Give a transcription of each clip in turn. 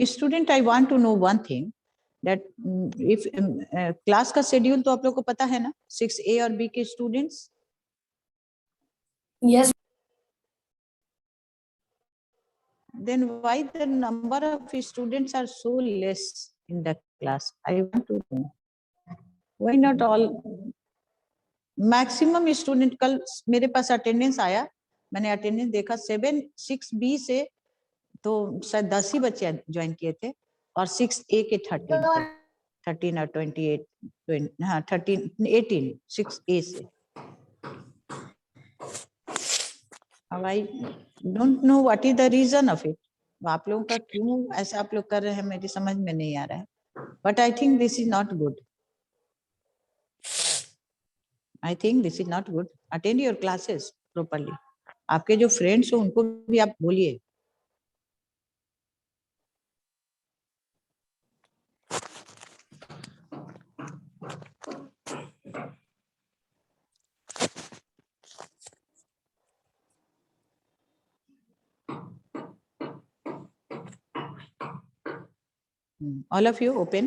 Student I want to know one thing that if class का schedule तो आप लोग को पता है ना, 6A और B के students? Yes. Then why the number of students are so less in the class? I want to know. Why not all? Maximum student, कल मेरे पास अटेंडेंस आया, मैंने अटेंडेंस देखा 6B से तो शायद 10 ही बच्चे ज्वाइन किए थे और 6A के 13 और 28, हाँ 18 6A से। I don't know what is the reason of it. आप लोगों का क्यों ऐसा आप लोग कर रहे हैं, मेरी समझ में नहीं आ रहा है। But I think this is not good. I think this is not good. Attend your classes properly. आपके जो फ्रेंड्स हो उनको भी आप बोलिए। All of you open.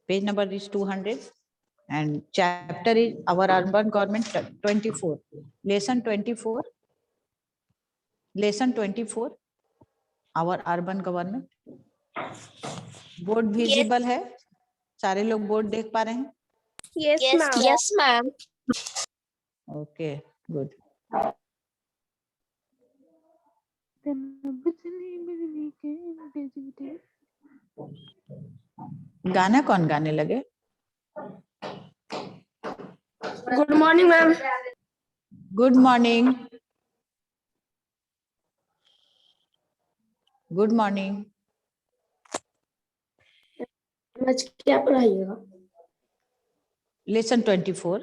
Page number is 200 and chapter is our urban government 24. Lesson 24. Lesson 24. Our urban government. Board visible है? सारे लोग बोर्ड देख पा रहे हैं? Yes, ma'am. Yes, ma'am. Okay, good. गाना कौन गाने लगे? Good morning, ma'am. Good morning. Good morning. आज क्या पढ़ाइएगा? Lesson 24.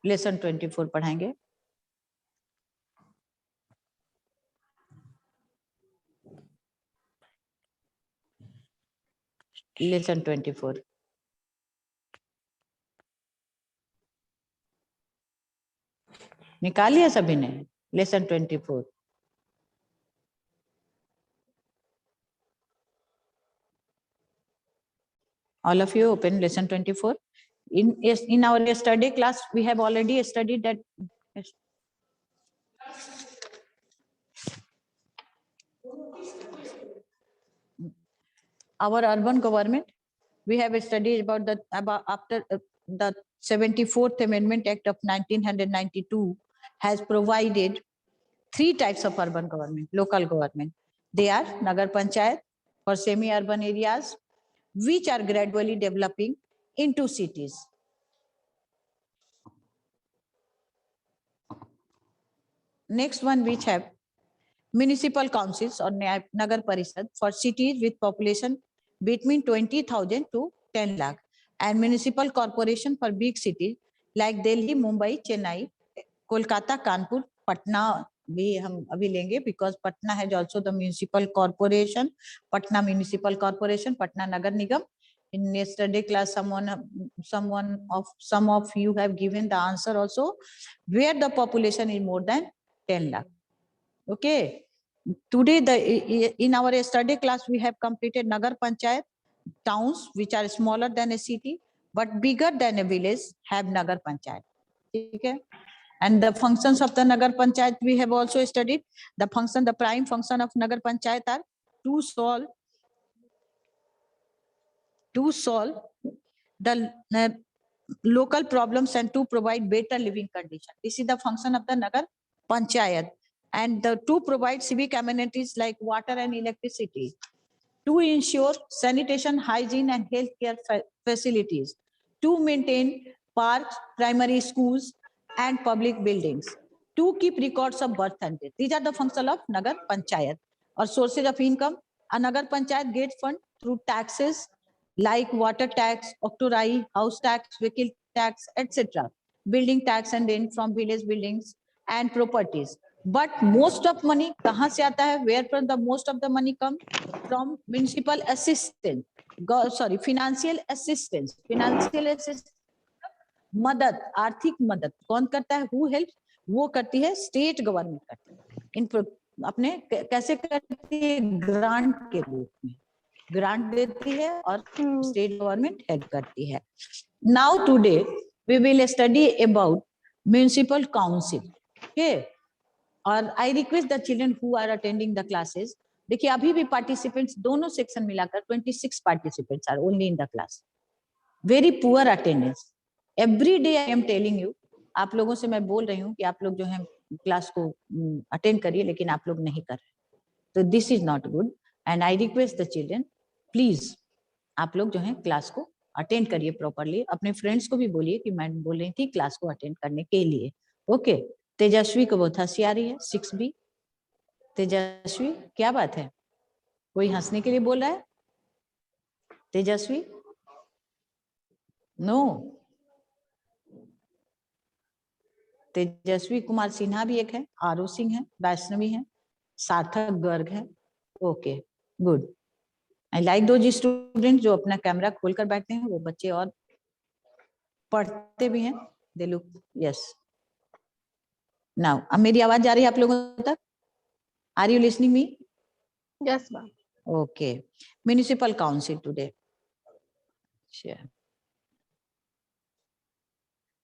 Lesson 24 पढ़ाएंगे। Lesson 24. निकालिए सभी ने Lesson 24. All of you open Lesson 24. In our study class, we have already studied that. Our urban government, we have studied about after the 74th Amendment Act of 1992 has provided 3 types of urban government, local government. They are Nagar Panchayat for semi-urban areas, which are gradually developing into cities. Next one, which have municipal councils or Nagar Parishad for cities with population between 20,000 to 10 lakh, and municipal corporation for big cities like Delhi, Mumbai, Chennai, Kolkata, Kanpur, Patna भी हम अभी लेंगे because Patna has also the municipal corporation, Patna municipal corporation, Patna Nagar Nigam. In yesterday class, some of you have given the answer also, where the population is more than 10 lakh. Okay. Today, in our study class, we have completed Nagar Panchayat. Towns which are smaller than a city but bigger than a village have Nagar Panchayat. Okay. And the functions of the Nagar Panchayat we have also studied. The prime function of Nagar Panchayat are to solve the local problems and to provide better living conditions. This is the function of the Nagar Panchayat, and to provide civic amenities like water and electricity, to ensure sanitation, hygiene and healthcare facilities, to maintain parks, primary schools and public buildings, to keep records of birth and death. These are the functions of Nagar Panchayat. Or sources of income, a Nagar Panchayat gets fund through taxes like water tax, octroi, house tax, vehicle tax, etc., building tax and rent from village buildings and properties. But most of money कहाँ से आता है? Where from the most of the money come? From municipal assistance, financial assistance. Financial assistance मदद, आर्थिक मदद कौन करता है? Who helps? वो करती है स्टेट गवर्नमेंट करती है अपने कैसे करती है, ग्रांट के रूप में ग्रांट देती है और स्टेट गवर्नमेंट हेल्प करती है. Now today we will study about municipal council. Okay, और I request the children who are attending the classes. देखिए अभी भी पार्टिसिपेंट्स दोनों सेक्शन मिलाकर 26 participants are only in the class. Very poor attendance. Every day I am telling you, आप लोगों से मैं बोल रही हूँ कि आप लोग जो है क्लास को अटेंड करिए, लेकिन आप लोग नहीं कर रहे. तो this is not good and I request the children please आप लोग जो है क्लास को अटेंड करिए प्रॉपरली. अपने फ्रेंड्स को भी बोलिए कि मैं बोल रही थी क्लास को अटेंड करने के लिए. ओके, तेजस्वी को बहुत हंसी आ रही है. 6B तेजस्वी, क्या बात है? कोई हंसने के लिए बोल रहा है? तेजस्वी, नो. तेजस्वी कुमार सिन्हा भी एक है, आरो सिंह है, वैष्णवी है, सार्थक गर्ग है. Okay, good. आई लाइक दो स्टूडेंट जो अपना कैमरा खोलकर बैठते हैं, वो बच्चे और पढ़ते भी हैं. They look yes. नाउ अब मेरी आवाज जा रही है आप लोगों तक? Are you listening me? Yes, ma'am. Okay. Municipal council today.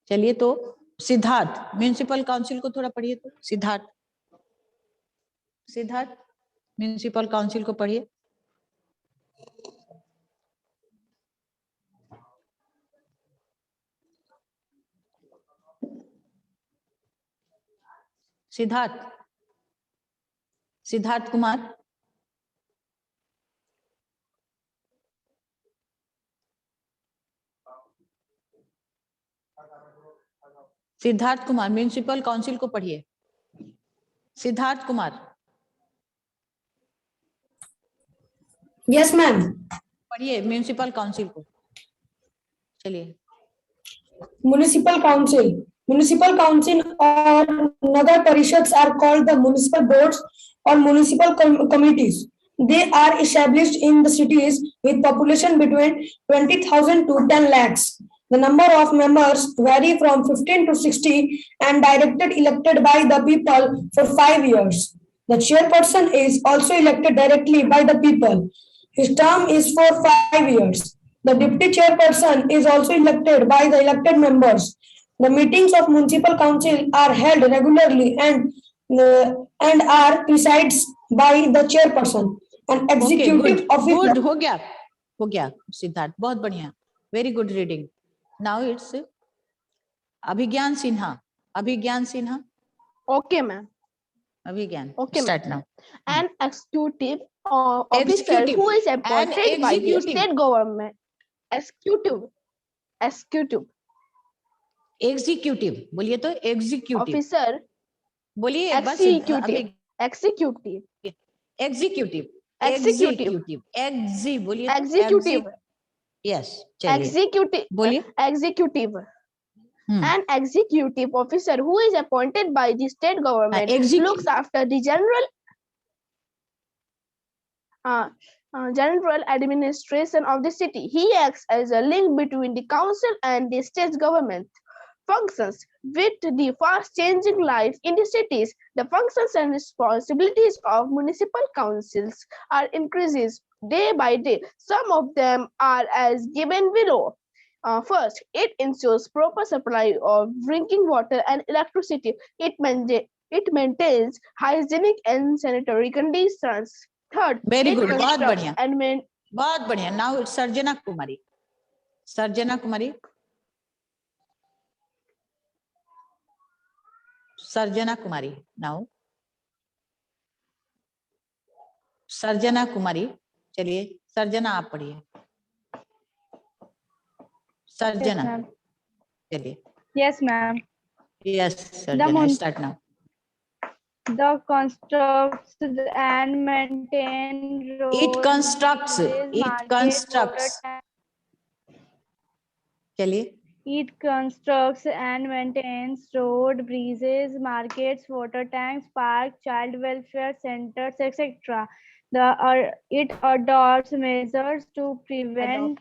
चलिए, तो सिद्धार्थ म्युनिसिपल काउंसिल को थोड़ा पढ़िए. तो सिद्धार्थ, सिद्धार्थ म्युनिसिपल काउंसिल को पढ़िए. सिद्धार्थ, सिद्धार्थ कुमार. सिद्धार्थ कुमार म्युनिसिपल काउंसिल को पढ़िए. Siddharth Kumar Yes, ma'am. पढ़िए म्युनिसिपल काउंसिल को. चलिए. Municipal Council. Municipal Council or Nagar Parishads are called the municipal boards or municipal committees. They are established in the cities with population between 20,000 to 10 lakhs. The number of members vary from 15 to 60 and directed elected by the people for 5 years. The chairperson is also elected directly by the people. His term is for 5 years. The deputy chairperson is also elected by the elected members. The meetings of municipal council are held regularly and are presided by the chairperson. An executive officer. Good, हो गया सिद्धार्थ, बहुत बढ़िया. Very good reading. Now it's Abhigyan Sinha. Abhigyan Sinha. Okay, ma'am. Abhigyan, Okay, start now. An executive officer Executive. who is An appointed by the executive. state government. Executive executive बोलिए. तो executive officer. बोलिए. बस Executive. Executive. Executive. Executive. एग्जी बोलिए. Executive. Yes, चलिए Executive. बोलिए. Executive. An executive officer who is appointed by the state government looks after the general administration of the city. He acts as a link between the council and the state government functions. With the fast changing life in the cities, the functions and responsibilities of municipal councils are increases day by day. Some of them are as given below. First, it ensures proper supply of drinking water and electricity. It maintains hygienic and sanitary conditions. Third, very it good, बहुत constructs बढ़िया, and बहुत बढ़िया. Now Sarjana Kumari. Sarjana Kumari. Sarjana Kumari. Now Sarjana Kumari. चलिए सर्जना आप पढ़िए. सर्जना. चलिए. Yes, ma'am. Yes Sarjana, start now. The constructs and maintain roads. It constructs. bridges, It markets, constructs. water चलिए. It constructs and maintains road, bridges, markets, water tanks, parks, child welfare centers, etc. It adopts measures to prevent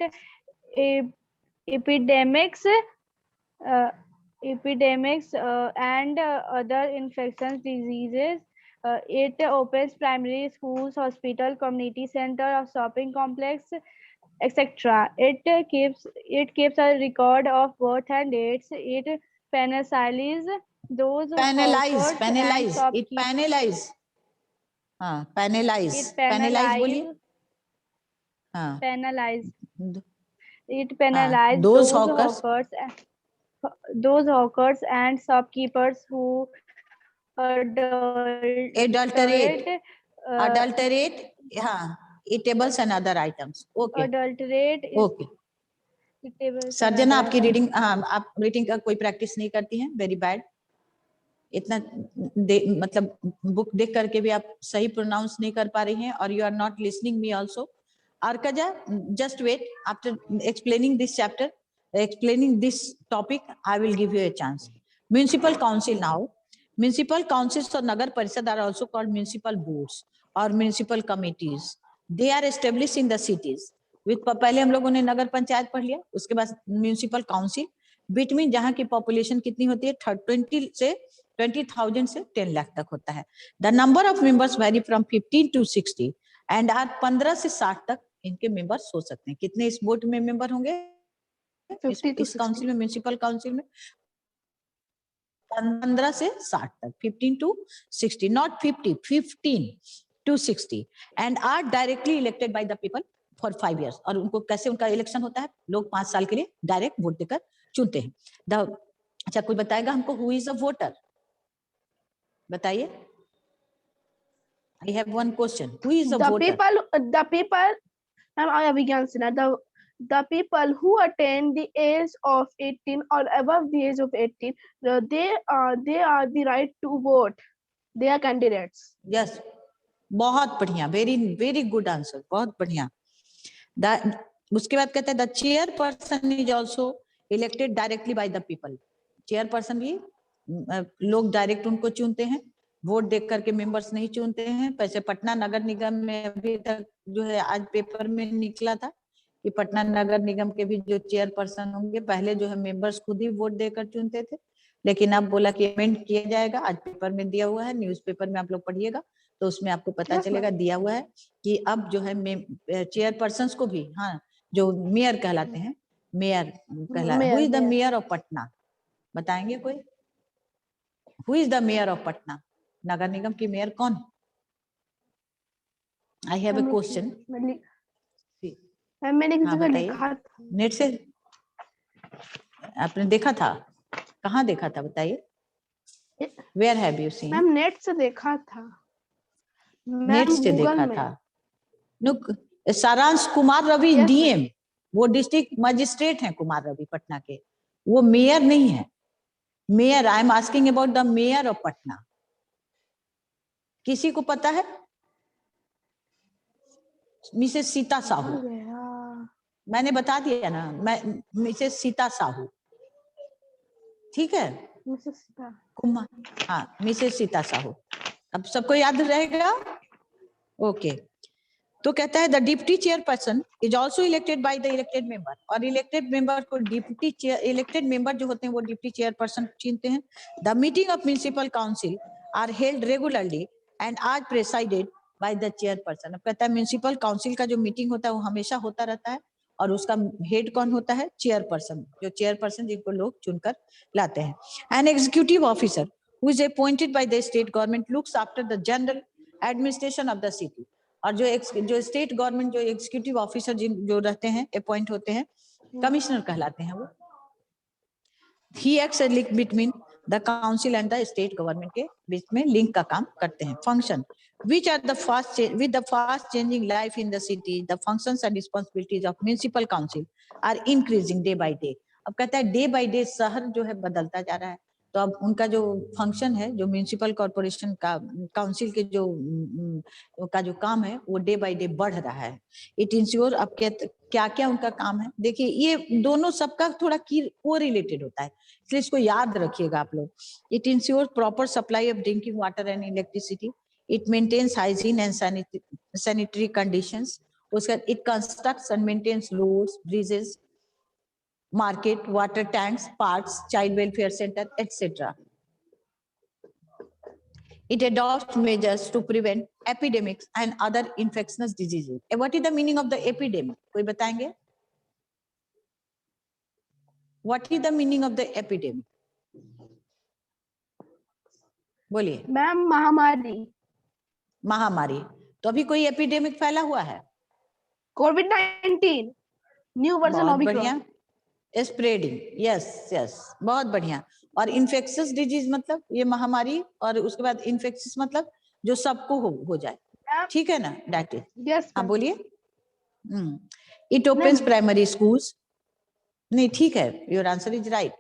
epidemics and other infectious diseases, It opens primary schools, hospital, community center, or shopping complex, etc. It keeps a record of birth and dates. It penalizes those Penalize, hawkers and penalize, it shopkeepers. penalize. हाँ, penalize, It penalize बोलिए. हाँ, penalize. The- It हाँ, penalizes those hawkers, those hawkers and shopkeepers who adulterate adulterate, adulterate, हाँ, eatables and other items. Okay, adulterate okay. eatables and Sarjana other आपकी reading, हाँ, आप reading का कोई प्रैक्टिस नहीं करती हैं, वेरी बैड. इतना मतलब बुक देख करके भी आप सही प्रोनाउंस नहीं कर पा रही हैं, और you are not listening me also. Arkaja, just wait. After explaining this chapter, explaining this topic, I will give you a chance. Municipal council now. Municipal councils or Nagar Parishad are also called municipal boards or municipal committees. They are established in the cities. With पहले हम लोगों ने नगर पंचायत पढ़ लिया, उसके बाद municipal council. Between जहाँ की पॉपुलेशन कितनी होती है 20,000 से 10 लाख तक होता है. The number of members vary from 15 to 60 and are 15 से 60 तक इनके मेंबर्स हो सकते हैं. कितने इस बोर्ड में मेंबर होंगे 50 to इस काउंसिल में, म्यूनिसिपल काउंसिल में? 15 से 60 तक, 15 to 60, not 50, 15 to 60 and are directly elected by the people for 5 years. और उनको कैसे उनका इलेक्शन होता है? लोग 5 साल के लिए डायरेक्ट वोट देकर चुनते हैं. अच्छा, कोई बताएगा हमको हु इज अ वोटर? बताइए. I have one question. Who is a voter? The people, we can say that the people who attain the age of 18 or above the age of 18, they are the right to vote. They are candidates. Yes, बहुत बढ़िया, very good answer, बहुत बढ़िया. उसके बाद कहते हैं the chairperson is also elected directly by the people. Chairperson भी लोग डायरेक्ट उनको चुनते हैं, वोट देख करके मेंबर्स नहीं चुनते हैं. वैसे पटना नगर निगम में अभी तक जो है, आज पेपर में निकला था कि पटना नगर निगम के भी जो चेयरपर्सन होंगे, पहले जो है मेंबर्स खुद ही वोट देकर चुनते थे, लेकिन अब बोला कि अमेंड किया जाएगा. आज पेपर में दिया हुआ है, न्यूज़पेपर में आप लोग पढ़िएगा तो उसमें आपको पता चलेगा, दिया हुआ है कि अब जो है चेयरपर्सन को भी, हाँ, जो मेयर कहलाते हैं, मेयर कहलाते. Who is the mayor of Patna? बताएंगे कोई? Who is the mayor of Patna? नगर निगम की मेयर कौन? I have a question. मैंने किसी हाँ, को बताइए. लिखा था। नेट से आपने देखा था? कहाँ देखा था बताइए? Where have you seen? Ma'am net से देखा था. नेट से देखा था. नुक सारांश कुमार रवि डीएम, वो डिस्ट्रिक्ट मजिस्ट्रेट हैं कुमार रवि पटना के, वो मेयर नहीं है. Mayor, I am asking about the mayor of Patna. किसी को पता है? मिसेस सीता साहू. मैंने बता दिया ना, मैं मिसेस सीता साहू. ठीक है, कुमार, हाँ, मिसेस सीता साहू. अब सबको याद रहेगा? ओके. तो कहता है the deputy chairperson is also elected by the elected member. और इलेक्टेड मेंबर को डिप्टी चेयर, इलेक्टेड मेंबर जो होते हैं वो डिप्टी चेयरपर्सन चुनते हैं. The meeting of municipal council are held regularly and are presided by the chairperson. अब कहता है म्युनिसिपल काउंसिल का जो मीटिंग होता है वो हमेशा होता रहता है, और उसका हेड कौन होता है? चेयरपर्सन. जो चेयरपर्सन जिनको लोग चुनकर लाते हैं. An executive officer who is appointed by the state government looks after the general administration of the city. और जो स्टेट गवर्नमेंट जो एग्जीक्यूटिव ऑफिसर जो रहते हैं, अपॉइंट होते हैं, कमिश्नर कहलाते हैं वो. He acts as link between the council and the state government के बीच में लिंक का काम करते हैं. Function which are the fast changing life in the city, the functions and responsibilities of municipal council are increasing day by day. अब कहता है डे बाय डे शहर जो है बदलता जा रहा है, तो अब उनका जो फंक्शन है, जो म्यूनिसिपल कॉर्पोरेशन का काउंसिल के जो काम है वो डे बाय डे बढ़ रहा है. इट इंश्योर, अब क्या क्या उनका काम है देखिए, ये दोनों सबका थोड़ा को रिलेटेड होता है, इसलिए इसको याद रखिएगा आप लोग. It ensure proper supply of drinking water and electricity. It maintains hygiene and sanitary conditions. It constructs and maintains roads, bridges, market, water tanks, parks, child welfare center, etc. It adopts measures to prevent epidemics and other infectious diseases. What is the meaning of the epidemic? कोई बताएंगे? What is the meaning of the epidemic? बोलिए। Ma'am महामारी, महामारी। तो अभी कोई epidemic फैला हुआ है? कोविड-19 न्यू वर्जन बहुत ओमिक्रॉन। बढ़िया। स्प्रेडिंग, यस यस, बहुत बढ़िया। और इन्फेक्शियस डिजीज मतलब ये महामारी, और उसके बाद इन्फेक्शियस मतलब जो सबको हो जाए, ठीक है ना? दैट इज, यस हाँ बोलिए। इट ओपन्स प्राइमरी स्कूल्स, नहीं ठीक है, your answer is right.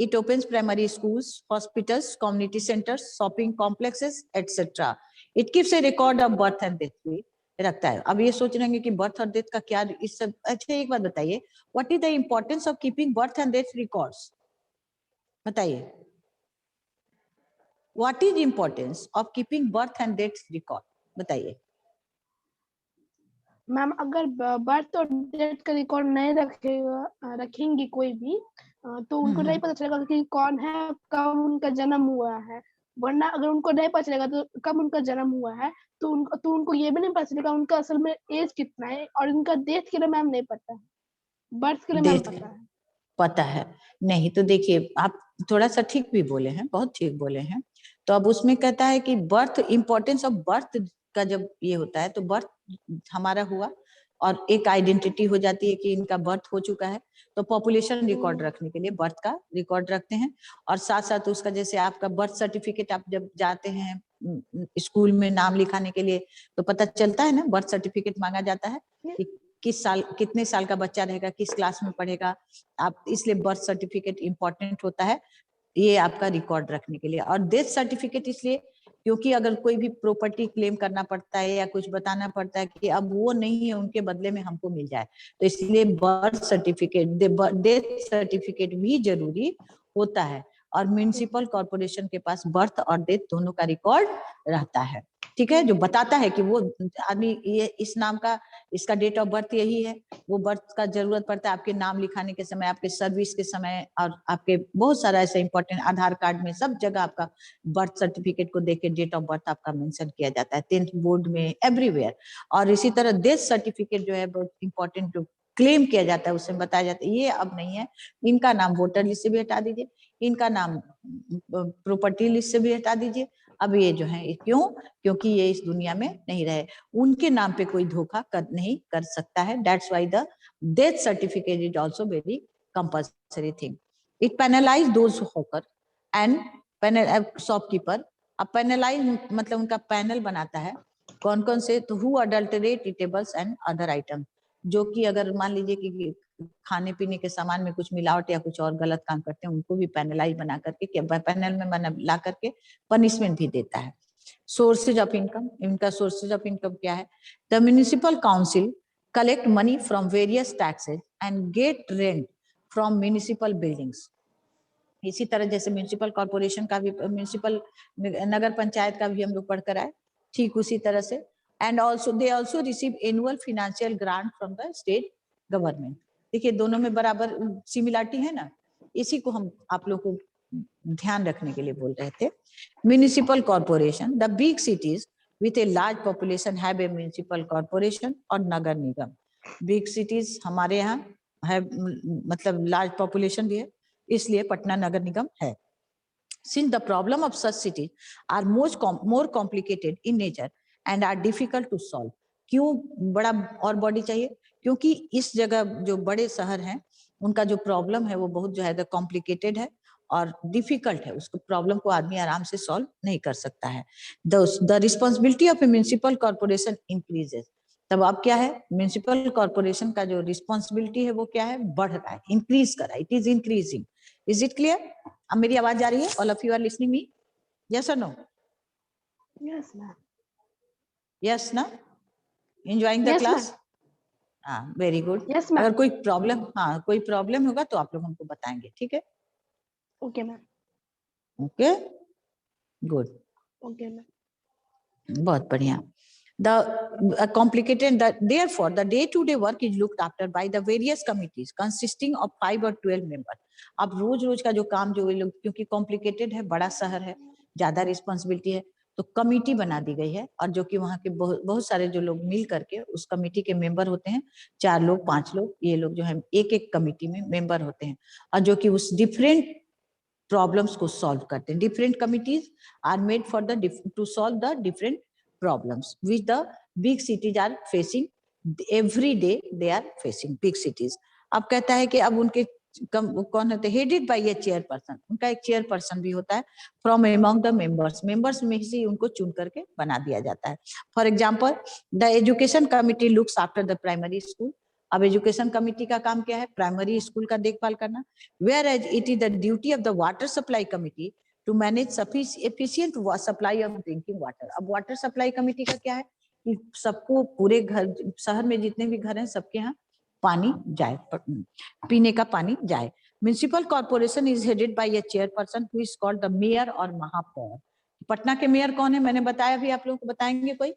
It opens primary schools, hospitals, community centres, shopping complexes etcetera. It keeps A record of birth and death भी रखता है। अब ये सोच रहे हैं कि बर्थ और डेथ का क्या इस सब। अच्छा एक बात बताइए, what is the importance of keeping birth and death records? बताइए, what is importance of keeping birth and death record? बताइए। मैम अगर बर्थ और डेथ का रिकॉर्ड नहीं रखेंगी कोई भी, तो उनको नहीं पता चलेगा कि कौन है, कब उनका जन्म हुआ है। वरना अगर उनको नहीं पता चलेगा तो कब उनका जन्म हुआ है, तो उनको ये भी नहीं पता चलेगा उनका असल में एज कितना है। और उनका डेथ के लिए मैम नहीं पता है, बर्थ के लिए मैम पता है। पता है नहीं तो देखिए, आप थोड़ा सा ठीक भी बोले हैं, बहुत ठीक बोले हैं। तो अब उसमें कहता है कि बर्थ, इंपॉर्टेंस ऑफ बर्थ का जब ये होता है तो बर्थ हमारा हुआ और एक आइडेंटिटी हो जाती है कि इनका बर्थ हो चुका है, तो पॉपुलेशन रिकॉर्ड रखने के लिए बर्थ का रिकॉर्ड रखते हैं। और साथ साथ उसका, जैसे आपका बर्थ सर्टिफिकेट, आप जब जाते हैं स्कूल में नाम लिखाने के लिए तो पता चलता है ना, बर्थ सर्टिफिकेट मांगा जाता है कि किस साल, कितने साल का बच्चा रहेगा, किस क्लास में पढ़ेगा आप, इसलिए बर्थ सर्टिफिकेट इंपॉर्टेंट होता है ये आपका रिकॉर्ड रखने के लिए। और डेथ सर्टिफिकेट इसलिए क्योंकि अगर कोई भी प्रॉपर्टी क्लेम करना पड़ता है या कुछ बताना पड़ता है कि अब वो नहीं है, उनके बदले में हमको मिल जाए, तो इसलिए बर्थ सर्टिफिकेट, डेथ सर्टिफिकेट भी जरूरी होता है। और म्युनिसिपल कॉर्पोरेशन के पास बर्थ और डेथ दोनों का रिकॉर्ड रहता है, ठीक है, जो बताता है कि वो आदमी ये इस नाम का, इसका डेट ऑफ बर्थ यही है। वो बर्थ का जरूरत पड़ता है आपके नाम लिखाने के समय, आपके सर्विस के समय, और आपके बहुत सारा ऐसा इंपॉर्टेंट, आधार कार्ड में सब जगह आपका बर्थ सर्टिफिकेट को देख के डेट ऑफ बर्थ आपका मेंशन किया जाता है, 10th बोर्ड में, एवरीवेयर। और इसी तरह डेथ सर्टिफिकेट जो है बहुत इंपॉर्टेंट, जो क्लेम किया जाता है उसमें बताया जाता है ये अब नहीं है, इनका नाम वोटर लिस्ट से भी हटा दीजिए, इनका नाम प्रॉपर्टी लिस्ट से भी हटा दीजिए, अब ये जो है क्यों, क्योंकि ये इस दुनिया में नहीं रहे, उनके नाम पे कोई धोखा नहीं कर सकता है। That's why the death certificate is also very compulsory thing. It penalise those hawker and shopkeeper. अब पेनलाइज मतलब उनका पैनल बनाता है, कौन कौन से, तो who adulterate eatables and other item, जो कि अगर मान लीजिए कि खाने पीने के सामान में कुछ मिलावट या कुछ और गलत काम करते हैं, उनको भी पैनलाइज बना करके, पैनल में बना ला करके पनिशमेंट भी देता है। सोर्सेज ऑफ इनकम, इनका सोर्सेज ऑफ इनकम क्या है? The municipal council collect money from various taxes and get rent from municipal buildings. इसी तरह जैसे म्युनिसिपल कॉर्पोरेशन का भी, म्युनिसिपल नगर पंचायत का भी हम लोग पढ़कर आए, ठीक उसी तरह से। And also they also receive annual financial grant from the state government. देखिए दोनों में बराबर सिमिलरिटी है ना, इसी को हम आप लोग को ध्यान रखने के लिए बोल रहे थे। Municipal corporation, the big cities with a large population have a municipal corporation और नगर निगम। बिग सिटीज हमारे यहाँ है, मतलब लार्ज पॉपुलेशन भी है, इसलिए पटना नगर निगम है। Since the problem of such cities are more complicated in nature and are difficult to solve. क्यों बड़ा और बॉडी चाहिए? क्योंकि इस जगह जो बड़े शहर हैं उनका जो प्रॉब्लम है वो बहुत जो है कॉम्प्लिकेटेड है और डिफिकल्ट है, उसको प्रॉब्लम को आदमी आराम से सॉल्व नहीं कर सकता है। The responsibility of A municipal corporation increases. तब अब क्या है, म्युनिसिपल कॉर्पोरेशन का जो रिस्पॉन्सिबिलिटी है वो क्या है, बढ़ रहा है, इंक्रीज कर रहा है, it is increasing. Is it clear? अब मेरी आवाज आ रही है? All of you are listening me? Yes और नो? Yes ma'am. यस ना? Enjoying the class? हाँ, वेरी गुड। Yes ma'am. अगर कोई प्रॉब्लम, हाँ कोई प्रॉब्लम होगा तो आप लोग हमको बताएंगे, ठीक है? Okay ma'am. Okay, good, okay ma'am. बहुत बढ़िया। The complicated, therefore the day-to-day work is looked after by the various committees consisting of 5 or 12 members. अब रोज रोज का जो काम जो लोग, क्योंकि कॉम्प्लिकेटेड है, बड़ा शहर है, ज्यादा रिस्पॉन्सिबिलिटी है, तो कमिटी बना दी गई है, और जो कि वहाँ के बहुत सारे जो लोग मिल करके उस कमिटी के मेंबर होते हैं, 4 लोग 5 लोग, ये लोग जो है एक एक कमिटी में मेंबर होते हैं, और जो कि उस डिफरेंट प्रॉब्लम्स को सॉल्व करते हैं. Different committees are made for the to solve the different problems which the big cities are facing every day. They are facing big cities. अब कहता है कि अब उनके कौन होते हैं, हेडेड बाय ए चेयरपर्सन, उनका एक चेयरपर्सन भी होता है, from among the members, members में से उनको चुन करके बना दिया जाता है. For example, the education committee looks after the primary school. अब एजुकेशन कमिटी का काम क्या है, प्राइमरी स्कूल का देखभाल करना. Whereas it is the duty of the water supply committee to manage efficient supply of drinking water. अब water supply committee का क्या है कि सबको, पूरे घर, शहर में जितने भी घर हैं सबके यहाँ पानी जाए, पीने का पानी जाए. Municipal corporation is headed by A chairperson who is called the mayor और महापौर. पटना के मेयर कौन है, मैंने बताया भी, आप लोगों को बताएंगे कोई?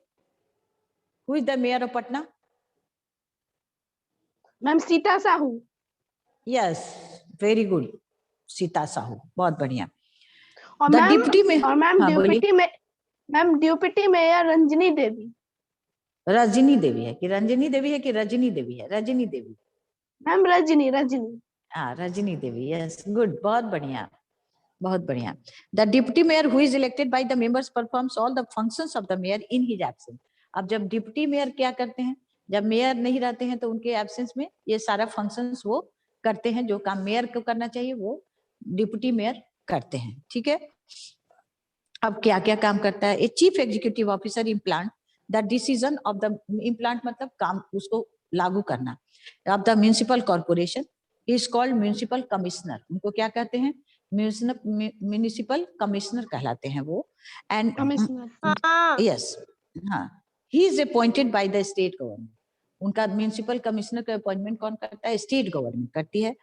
Who is the mayor of Patna? Ma'am Sita Sahu. Yes, very good, Sita Sahu, बहुत बढ़िया. और द मैम डिप्टी में, और मैम हाँ बोलिए. डिप्टी में मैम डिप्टी मेयर रंजनी देवी. रजनी देवी है कि रंजनी देवी है कि रजनी देवी है? रजनी देवी. मैम रजनी रजनी. हाँ, रजनी देवी, यस, गुड, बहुत बढ़िया, बहुत बढ़िया. The deputy mayor who is elected by the members performs all the functions of the mayor in his absence. अब जब डिप्टी मेयर क्या करते हैं, जब मेयर नहीं रहते हैं तो उनके एब्सेंस में ये सारा फंक्शंस वो करते हैं. जो काम मेयर को करना चाहिए वो डिप्टी मेयर करते हैं. ठीक है. अब क्या क्या काम करता है? A chief executive officer implant the decision of the, implant मतलब काम, उसको लागू करना, of the municipal corporation is called municipal commissioner. उनको क्या कहते हैं? म्युनिसिपल कमिश्नर कहलाते हैं वो. And commissioner. यस, हाँ, he is appointed by the state government. उनका म्युनिसिपल कमिश्नर का अपॉइंटमेंट कौन करता है? स्टेट गवर्नमेंट करती है.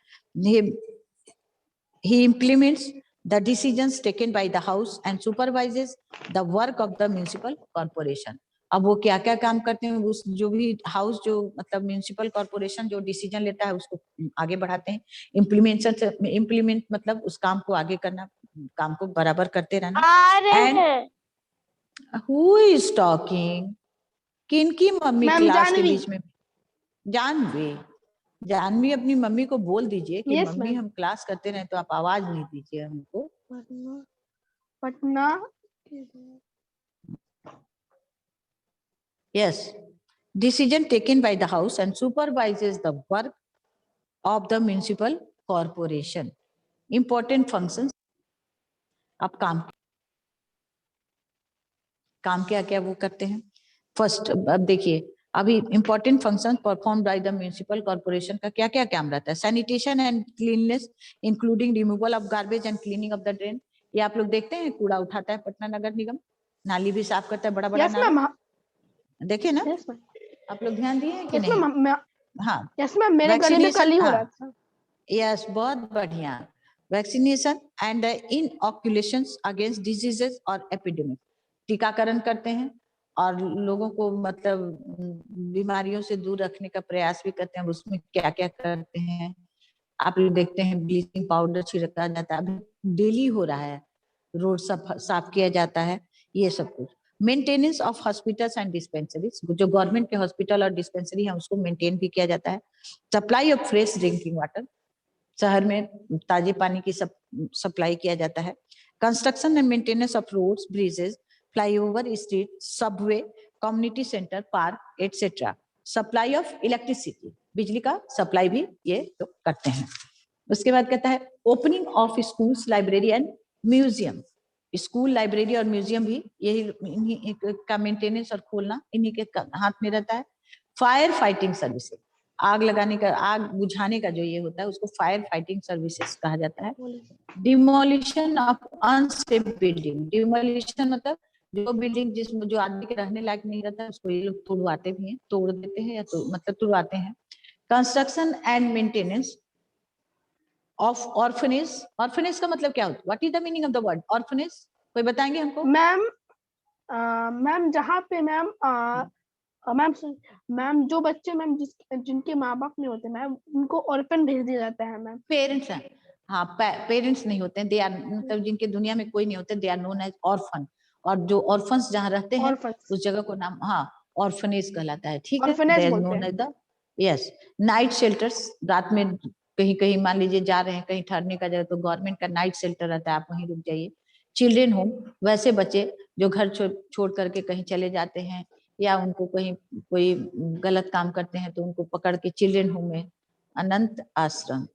He implements the decisions taken by the house and supervises the work of the municipal corporation. अब वो क्या क्या काम करते हैं, उस जो भी हाउस, जो मतलब म्युनिसिपल कॉर्पोरेशन जो डिसीजन लेता है उसको आगे बढ़ाते हैं. इम्प्लीमेंट मतलब उस काम को आगे करना, काम को बराबर करते रहना. And who is talking? किनकी मम्मी मैम क्लास के जानवी. बीच में? जानवी. जानवी, अपनी मम्मी को बोल दीजिए कि Yes, मम्मी ma'am. हम क्लास करते रहे तो आप आवाज नहीं दीजिए हमको. Patna. Yes, decision taken by the house and supervises the work of the municipal corporation. Important functions. अब काम क्या क्या वो करते हैं? फर्स्ट, अब देखिए, अभी important function perform by the municipal corporation का क्या क्या काम रहता है? Sanitation and cleanness including removal of garbage and cleaning of the drain. ये आप लोग देखते हैं, कूड़ा उठाता है पटना नगर निगम, नाली भी साफ करता है, बड़ा बड़ा Yes, नाला. ma'am. देखे ना, Yes, ma'am. आप लोग ध्यान दिए हैं कि Yes, नहीं? ma'am. हाँ. Yes, ma'am. मेरे गली में कल ही हो रहा था. यस, बहुत बढ़िया. वैक्सीनेशन एंड इनऑक्यूलेशंस अगेंस्ट डिजीजेस और एपिडेमिक. टीकाकरण करते हैं और लोगों को मतलब बीमारियों से दूर रखने का प्रयास भी करते हैं. उसमें क्या क्या करते हैं आप लोग देखते हैं? ब्लीचिंग पाउडर छिड़का जाता है, अभी डेली हो रहा है, रोड साफ किया जाता है, ये सब कुछ. Maintenance of hospitals and dispensaries, जो गवर्नमेंट के हॉस्पिटल और डिस्पेंसरी है उसको मेंटेन भी किया जाता है. Supply of fresh drinking water, शहर में ताजे पानी की सप्लाई किया जाता है. Construction and maintenance of roads, bridges, flyover, street, subway, community centre, park etcetera. Supply of electricity, बिजली का सप्लाई भी ये तो करते हैं. उसके बाद कहता है opening of schools, library and museum. School, library और म्यूजियम भी यही इन्हीं का मेंटेनेंस और खोलना इन्हीं के हाथ में रहता है. फायर फाइटिंग सर्विसेज, आग लगाने का, आग बुझाने का जो ये होता है उसको फायर फाइटिंग सर्विसेज कहा जाता है. Demolition of unsafe building, demolition मतलब जो बिल्डिंग जिसमें जो आदमी के रहने लायक नहीं रहता है उसको ये लोग तोड़वाते भी हैं, तोड़ देते हैं या तो मतलब तुड़वाते हैं. Construction and maintenance of orphanage. Orphanage का मतलब क्या होता है? What is the meaning of the word orphanage? कोई बताएंगे हमको? मैम जहाँ पे मैम जो बच्चे मैम जिनके माँ बाप नहीं होते मैम उनको ऑर्फन भेज दिया जाता है मैम. पेरेंट्स हैं, हाँ, पेरेंट्स नहीं होते हैं, दे आर मतलब जिनके दुनिया में कोई नहीं होते, they are known as orphan. और जो ऑर्फन्स जहाँ रहते हैं Orphans. उस जगह को नाम, हाँ, ऑर्फनेज कहलाता है। ठीक है, Orphanage दे आर बोलते नोन हैं। As the, yes. Night shelters, रात में कहीं कहीं मान लीजिए जा रहे हैं कहीं ठहरने का जगह, तो गवर्नमेंट का नाइट शेल्टर रहता है, आप वहीं रुक जाइए। चिल्ड्रेन होम, वैसे बच्चे जो घर छोड़ करके कहीं चले जाते हैं या उनको कहीं कोई गलत काम करते हैं तो उनको पकड़ के चिल्ड्रेन होम में। अनंत आश्रम,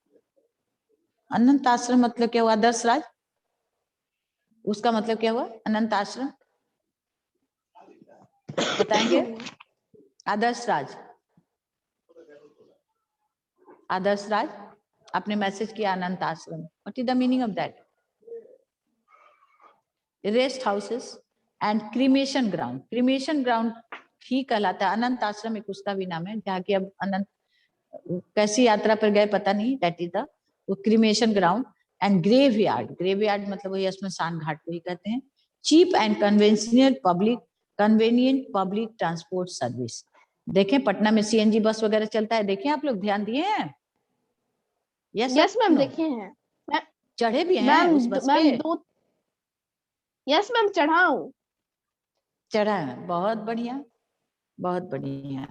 अनंत आश्रम मतलब क्या हुआ आदर्श राज? उसका मतलब क्या हुआ अनंत आश्रम? बताएंगे आदर्श राज? आदर्श राज, आपने मैसेज किया Anant Ashram, what is the meaning of that? Rest houses and cremation ground, cremation ground ही कहलाता है। अनंत आश्रम एक उसका भी नाम है, जहाँ की अब अनंत कैसी यात्रा पर गए पता नहीं, that is the cremation ground. And graveyard, graveyard मतलब वही स्मशान घाट को ही कहते हैं। Cheap and conventional convenient public transport service, देखें पटना में सीएनजी बस वगैरह चलता है, देखें आप लोग ध्यान दिए हैं? यस मैम, देखे हैं चढ़े भी हैं मैम। उस बस मैम पे? दो, यस मैम चढ़ा हूँ। चढ़ा है, बहुत बढ़िया, बहुत बढ़िया।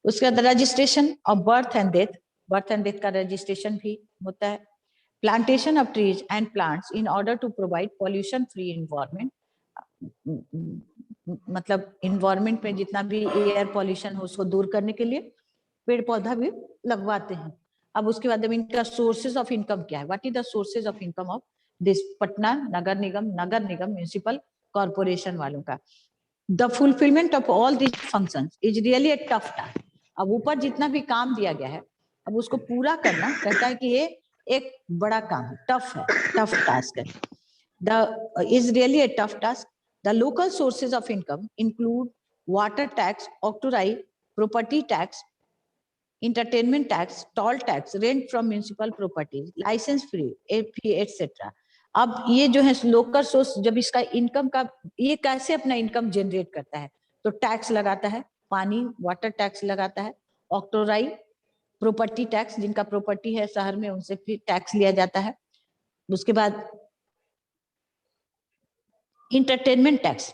उसके बाद registration of birth and death, birth and death का रजिस्ट्रेशन भी होता है। Plantation of trees and plants in order to provide pollution free environment, मतलब इन्वायरमेंट में जितना भी एयर पॉल्यूशन हो उसको दूर करने के लिए पेड़ पौधा भी लगवाते हैं। अब उसके बाद इनका सोर्सेज ऑफ इनकम क्या है? What is the sources of income of this Patna नगर निगम म्युनिसिपल कॉर्पोरेशन वालों का? The fulfilment of all this functions is really a tough task. अब ऊपर जितना भी काम दिया गया है, अब उसको पूरा करना कहता है कि ये एक बड़ा काम है, टफ है, टफ टास्क है। The is really a tough task. The local sources of income include water tax, octroi, property tax, entertainment tax, toll tax, rent from municipal properties, license free, fee, etc. अब ये जो है local source, जब इसका income का, ये कैसे अपना इनकम जनरेट करता है? तो टैक्स लगाता है, पानी वाटर टैक्स लगाता है, ऑक्टोराई प्रॉपर्टी टैक्स, जिनका प्रॉपर्टी है शहर में उनसे फिर टैक्स लिया जाता है। उसके बाद इंटरटेनमेंट टैक्स,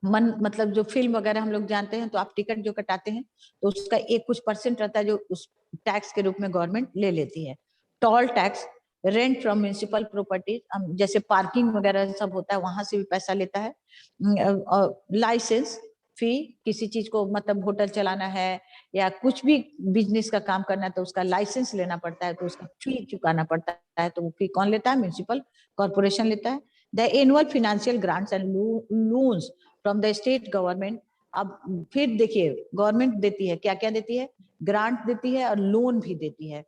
मन मतलब जो फिल्म वगैरह हम लोग जानते हैं तो आप टिकट जो कटाते हैं तो उसका एक कुछ परसेंट रहता है जो उस टैक्स के रूप में गवर्नमेंट ले लेती है। Toll tax, rent from municipal property, जैसे पार्किंग वगैरह सब होता है वहां से भी पैसा लेता है। लाइसेंस फी, किसी चीज को मतलब होटल चलाना है या कुछ भी बिजनेस का काम करना है तो उसका लाइसेंस लेना पड़ता है, तो उसका फी चुकाना पड़ता है, तो वो फी कौन लेता है? म्युनिसिपल कॉर्पोरेशन लेता है। The annual financial grants and loans from the state government, अब फिर देखिए गवर्नमेंट देती है, क्या क्या देती है? ग्रांट देती है और लोन भी देती है।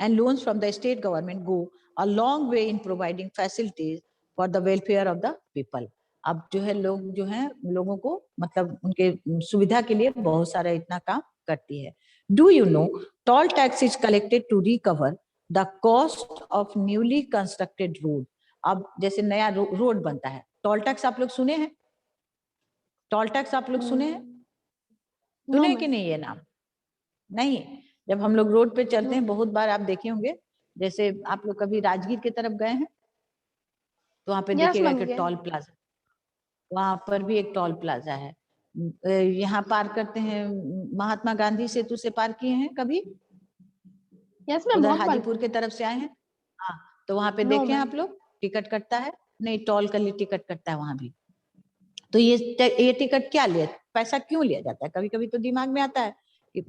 And loans from the state government go a long way in providing facilities for the welfare of the people. अब जो है लोग जो है लोगों को मतलब उनके सुविधा के लिए बहुत सारा इतना काम करती है। Do you know toll tax is collected to recover the cost of newly constructed road. अब जैसे नया रोड बनता है, टोल टैक्स आप लोग सुने हैं? टोल टैक्स आप लोग सुने हैं? सुने हैं कि नहीं ये नाम? नहीं। जब हम लोग रोड पे चलते हैं बहुत बार आप देखे होंगे, जैसे आप लोग कभी राजगीर की तरफ गए हैं तो वहां पे देखिएगा कि टोल प्लाजा, वहां पर भी एक टोल प्लाजा है। यहाँ पार करते हैं, महात्मा गांधी सेतु से पार किए हैं कभी? यस मैम, उधर बहुत बार। हाजीपुर की तरफ से आए हैं? हाँ, तो वहां पे No, देखे ma'am. आप लोग टिकट कटता है? नहीं, टोल का लिए टिकट कटता है वहां भी। तो ये टिकट क्या लिया, पैसा क्यों लिया जाता है? कभी कभी तो दिमाग में आता है कि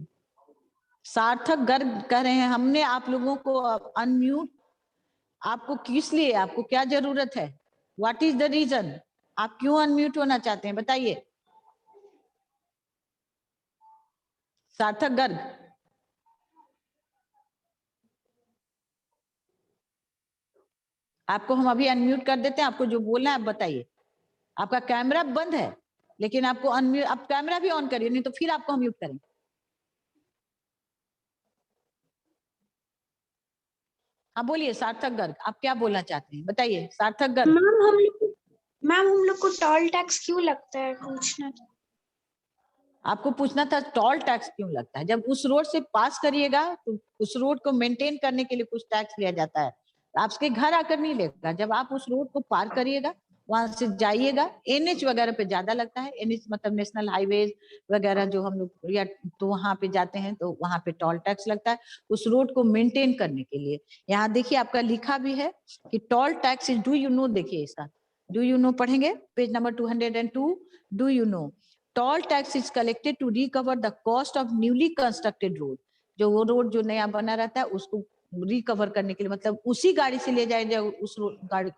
सार्थक गर्ग कह रहे हैं हमने आप लोगों को अनम्यूट, आपको किस लिए, आपको क्या जरूरत है? What is the reason? आप क्यों अनम्यूट होना चाहते हैं बताइए? सार्थक गर्ग, आपको हम अभी अनम्यूट कर देते हैं, आपको जो बोलना है आप बताइए। आपका कैमरा बंद है लेकिन आपको अनम्यूट, आप कैमरा भी ऑन करिए, नहीं तो फिर आपको हम म्यूट करेंगे। हाँ बोलिए सार्थक गर्ग, आप क्या बोलना चाहते हैं बताइए सार्थक गर्ग। मैम हम लोग को टोल टैक्स क्यों लगता है पूछना था। आपको पूछना था टोल टैक्स क्यों लगता है? जब उस रोड से पास करिएगा तो उस रोड को मेंटेन करने के लिए कुछ टैक्स लिया जाता है, आपके घर आकर नहीं लेगा, जब आप उस रोड को पार करिएगा वहां से जाइएगा। एनएच वगैरह पे ज्यादा लगता है, एनएच मतलब नेशनल हाईवे वगैरह जो हम लोग या तो वहां पे जाते हैं तो वहां पे टोल टैक्स लगता है उस रोड को मेंटेन करने के लिए। यहाँ देखिए आपका लिखा भी है कि toll tax is, do you know, देखिए इसका डू यू नो पढ़ेंगे page number 202। Do you know toll tax is collected to recover the cost of newly constructed road. जो वो रोड जो नया बना रहता है उसको रिकवर करने के लिए, मतलब उसी गाड़ी से ले जाए जो उस गाड़ी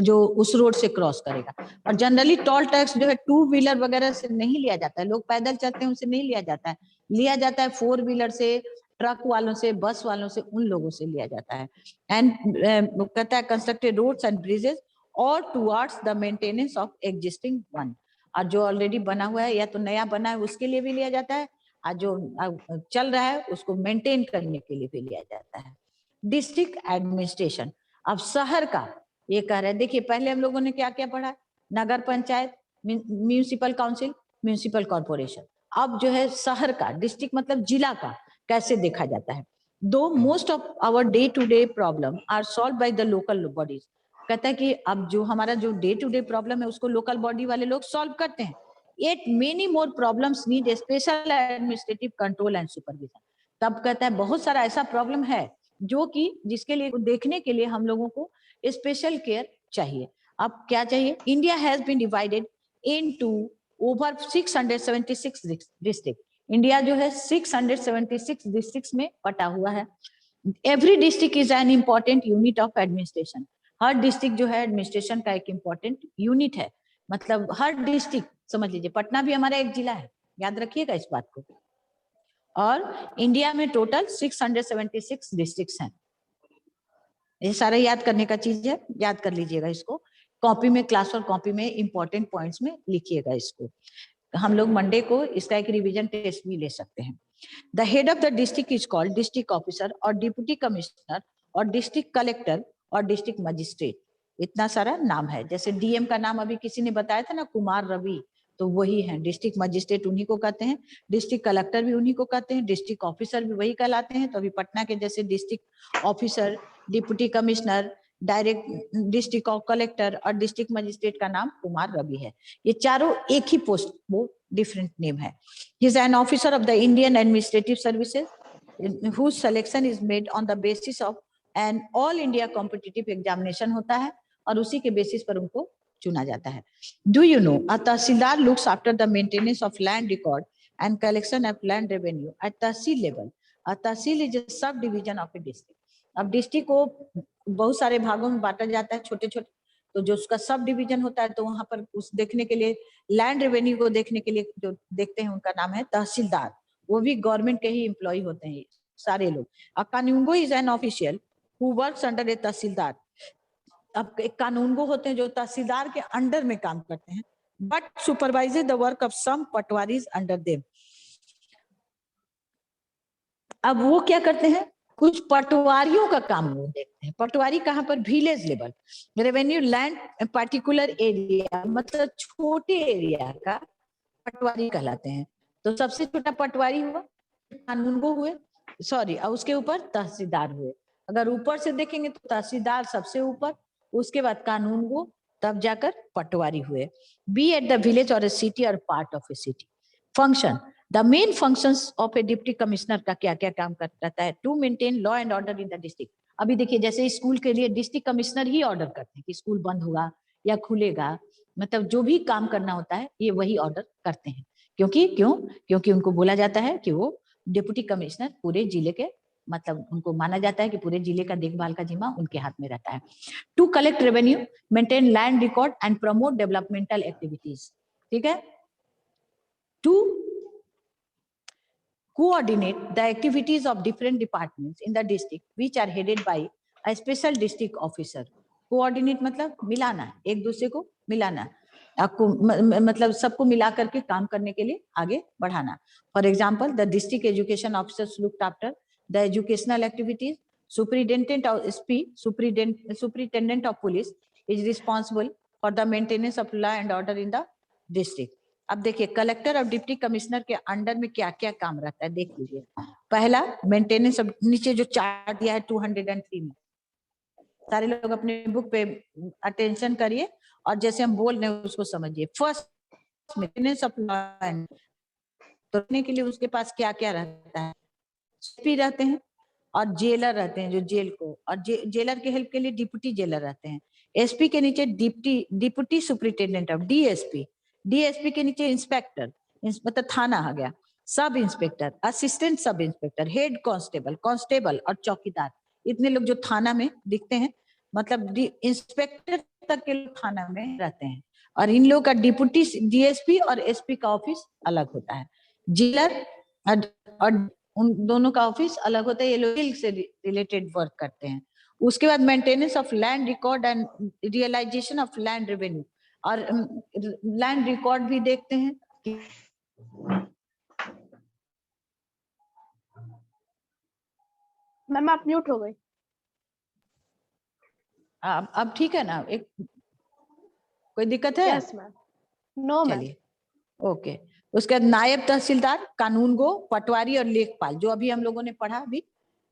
जो उस रोड से क्रॉस करेगा। और जनरली टोल टैक्स जो है टू व्हीलर वगैरह से नहीं लिया जाता है, लोग पैदल चलते हैं उनसे नहीं लिया जाता है, लिया जाता है फोर व्हीलर से, ट्रक वालों से, बस वालों से, उन लोगों से लिया जाता है। एंड कहता है कंस्ट्रक्टेड रोड्स एंड ब्रिजेस और towards the maintenance of existing one. और जो ऑलरेडी बना हुआ है या तो नया बना है उसके लिए भी लिया जाता है, और जो चल रहा है उसको मेंटेन करने के लिए भी लिया जाता है। डिस्ट्रिक्ट एडमिनिस्ट्रेशन, अब शहर का ये कह रहे हैं, देखिए पहले हम लोगों ने क्या क्या पढ़ा, नगर panchayat, municipal council, municipal corporation. अब जो है शहर का, डिस्ट्रिक्ट मतलब जिला का कैसे देखा जाता है। दो most of our day to day problem are solve by the local bodies. कहता है कि अब जो हमारा जो डे टू डे प्रॉब्लम है उसको लोकल बॉडी वाले लोग सॉल्व करते हैं। Yet many more problems need a special administrative control and supervision। तब कहता है बहुत सारा ऐसा प्रॉब्लम है जो कि जिसके लिए देखने के लिए हम लोगों को स्पेशल केयर चाहिए। अब क्या चाहिए, India has been divided into over 676 district. India जो है 676 डिस्ट्रिक्ट्स में बटा हुआ है। Every district is an important unit of administration. हर डिस्ट्रिक्ट जो है एडमिनिस्ट्रेशन का एक इम्पोर्टेंट यूनिट है, मतलब हर डिस्ट्रिक्ट समझ लीजिए, पटना भी हमारा एक जिला है, याद रखिएगा इस बात को। और इंडिया में टोटल 676 डिस्ट्रिक्ट्स हैं। ये सारा याद करने का चीज है, याद कर लीजिएगा इसको, कॉपी में, क्लास और कॉपी में इंपॉर्टेंट पॉइंट्स में लिखिएगा इसको। हम लोग मंडे को इसका एक रिवीजन टेस्ट भी ले सकते हैं। The head of the district is called district officer और डिप्टी कमिश्नर और डिस्ट्रिक्ट कलेक्टर और डिस्ट्रिक्ट मजिस्ट्रेट। इतना सारा नाम है। जैसे डीएम का नाम अभी किसी ने बताया था ना, कुमार रवि, तो वही है। डिस्ट्रिक्ट मजिस्ट्रेट उन्हीं को कहते हैं, डिस्ट्रिक्ट कलेक्टर भी उन्हीं को कहते हैं, डिस्ट्रिक्ट ऑफिसर भी वही कहलाते हैं। तो अभी पटना के जैसे district officer, deputy commissioner, direct district collector और डिस्ट्रिक्ट मजिस्ट्रेट का नाम कुमार रवि है। ये चारों एक ही पोस्ट, वो डिफरेंट नेम है। He is an officer of the Indian administrative services whose selection is made on the basis of an all India competitive examination होता है और उसी के बेसिस पर उनको चुना जाता है। Do you know a tehsildar looks after the maintenance of land record and collection of land revenue at tehsil level। A tehsil is a sub division of a district। अब डिस्ट्रिक्ट को बहुत सारे भागों में बांटा जाता है, छोटे छोटे, तो जो उसका सब डिवीजन होता है तो वहां पर उस देखने के लिए, लैंड रेवेन्यू को देखने के लिए जो देखते हैं उनका नाम है तहसीलदार। वो भी गवर्नमेंट के ही एम्प्लॉय होते हैं सारे लोग। A kanungo is an official who works under a tehsildar. अब एक कानूनगो होते हैं जो तहसीलदार के अंडर में काम करते हैं, but supervises the work of some patwaris under them. अब वो क्या करते हैं, कुछ पटवारियों का काम वो देखते हैं। पटवारी कहाँ पर, village level. Revenue land particular area, मतलब छोटे एरिया का पटवारी कहलाते हैं। तो सबसे छोटा पटवारी हुआ, कानूनगो हुए, सॉरी, और उसके ऊपर तहसीलदार हुए। अगर ऊपर से देखेंगे तो तहसीलदार सबसे ऊपर, उसके बाद कानूनगो, तब जाकर पटवारी हुए। बी एट द विलेज और ए सिटी और part of a city. Function, the main functions of a deputy commissioner का क्या क्या काम करता है, to maintain law and order in the district. अभी देखिए जैसे स्कूल के लिए डिस्ट्रिक्ट कमिश्नर ही ऑर्डर करते हैं कि स्कूल बंद होगा या खुलेगा, मतलब जो भी काम करना होता है ये वही ऑर्डर करते हैं। क्योंकि उनको बोला जाता है कि वो डिप्टी कमिश्नर पूरे जिले के, मतलब उनको माना जाता है कि पूरे जिले का देखभाल का जिम्मा उनके हाथ में रहता है। To collect revenue, maintain land record and promote developmental activities. ठीक है। To coordinate the activities of different departments in the district which are headed by a special district officer। coordinate मतलब मिलाना, एक दूसरे को मिलाना, आपको मतलब सबको मिला करके काम करने के लिए आगे बढ़ाना। For example, the district education officers looked after the educational activities. Superintendent of police is responsible for the maintenance of law and order in the district. अब देखिए कलेक्टर और डिप्टी कमिश्नर के अंडर में क्या क्या काम रहता है, देख लीजिए। पहला, मेंटेनेंस ऑफ, नीचे जो चार्ट दिया है 203 में, सारे लोग अपने बुक पे अटेंशन करिए और जैसे हम बोल रहे हैं उसको समझिए। First maintenance of law and, तो करने के लिए उसके पास क्या क्या रहता है, एसपी रहते हैं और जेलर रहते हैं जो जेल को, और जेलर के हेल्प के लिए डिप्टी जेलर रहते हैं। एसपी के नीचे deputy superintendent of, DSP, DSP के नीचे इंस्पेक्टर, मतलब थाना आ गया, sub inspector, assistant sub inspector, head constable, constable और चौकीदार, इतने लोग जो थाना में दिखते हैं, मतलब इंस्पेक्टर तक के लोग थाना में रहते हैं। और इन लोगों का डिप्टी डीएसपी और एसपी का ऑफिस अलग होता है। जेलर और उन दोनों का ऑफिस अलग होता है, ये लोग से रिलेटेड वर्क करते हैं। उसके बाद maintenance of land record and realization of land revenue, और लैंड रिकॉर्ड भी देखते हैं। मैम आप म्यूट हो गई। अब ठीक है ना? एक कोई दिक्कत है? Yes ma'am. No ma'am. चलिए, ओके। उसके बाद नायब तहसीलदार, कानूनगो, पटवारी और लेखपाल, जो अभी हम लोगों ने पढ़ा अभी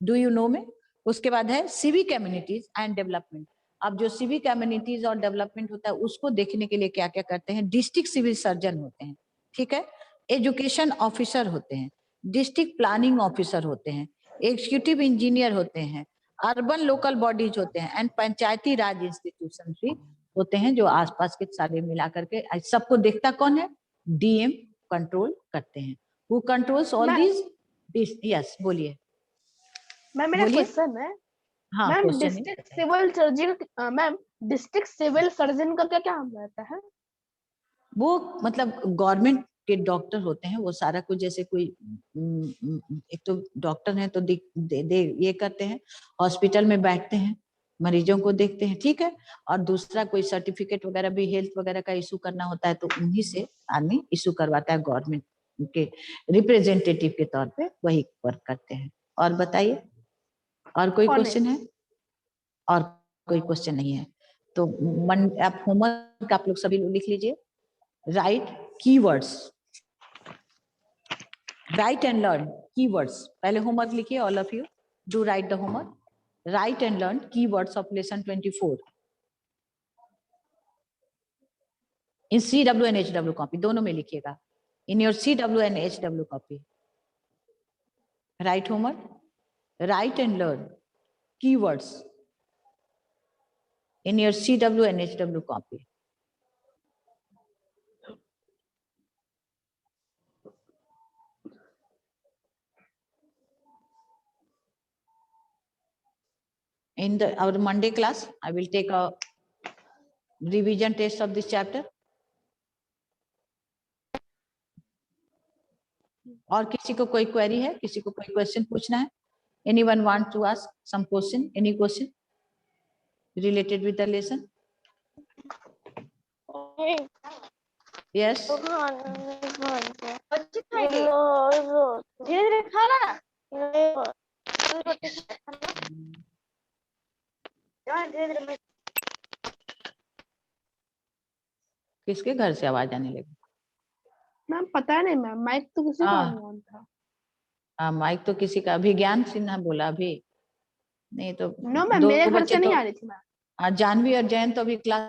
डू यू नो में। उसके बाद है सिविक कम्युनिटीज एंड डेवलपमेंट। अब जो सिविक कम्युनिटीज और डेवलपमेंट होता है उसको देखने के लिए क्या क्या करते हैं, डिस्ट्रिक्ट सिविल सर्जन होते हैं, ठीक है, एजुकेशन ऑफिसर होते हैं, डिस्ट्रिक्ट प्लानिंग ऑफिसर होते हैं, एग्जीक्यूटिव इंजीनियर होते हैं, अर्बन लोकल बॉडीज होते हैं एंड पंचायती राज इंस्टीट्यूशन भी होते हैं, जो आसपास के सारे मिला करके सबको देखता कौन है? डीएम कंट्रोल करते हैं। Who controls all these? Yes, बोलिए। मैम मेरा बोलिए। क्वेश्चन है, हाँ, ma'am question district civil surgeon, ma'am district civil surgeon का क्या काम रहता है? वो मतलब गवर्नमेंट के डॉक्टर होते हैं, वो सारा कुछ, जैसे कोई एक तो डॉक्टर हैं तो ये करते हैं, हॉस्पिटल में बैठते हैं, मरीजों को देखते हैं, ठीक है, और दूसरा कोई सर्टिफिकेट वगैरह भी हेल्थ वगैरह का इशू करना होता है तो उन्हीं से आदमी इशू करवाता है, गवर्नमेंट के रिप्रेजेंटेटिव के तौर पे वही वर्क करते हैं। और बताइए, और कोई क्वेश्चन है? और कोई क्वेश्चन नहीं है तो आप होमवर्क आप लोग सभी लोग लिख लीजिए। Right keywords, right and learn keywords, पहले होमवर्क लिखिए, all of you do right the homework, right and learn keywords of lesson 24 in CW and HW copy, दोनों में लिखिएगा, in your CW and HW copy. Right homework, right and learn keywords in your CW and HW copy. In our Monday class, I will take a revision test of this chapter. और किसी को कोई query है, किसी को कोई question पूछना है? Anyone want to ask some question? Any question related with the lesson? Yes. धीरे-धीरे खाना ना। धीरे-धीरे। किसके घर से आवाज आने लगी? मैम पता नहीं मैम, माइक तो किसी का ऑन था। माइक तो किसी का, अभिज्ञान सिन्हा बोला अभी नहीं तो नो मैम, मेरे घर से नहीं आ रही थी मैम। जानवी और जयंत तो अभी क्लास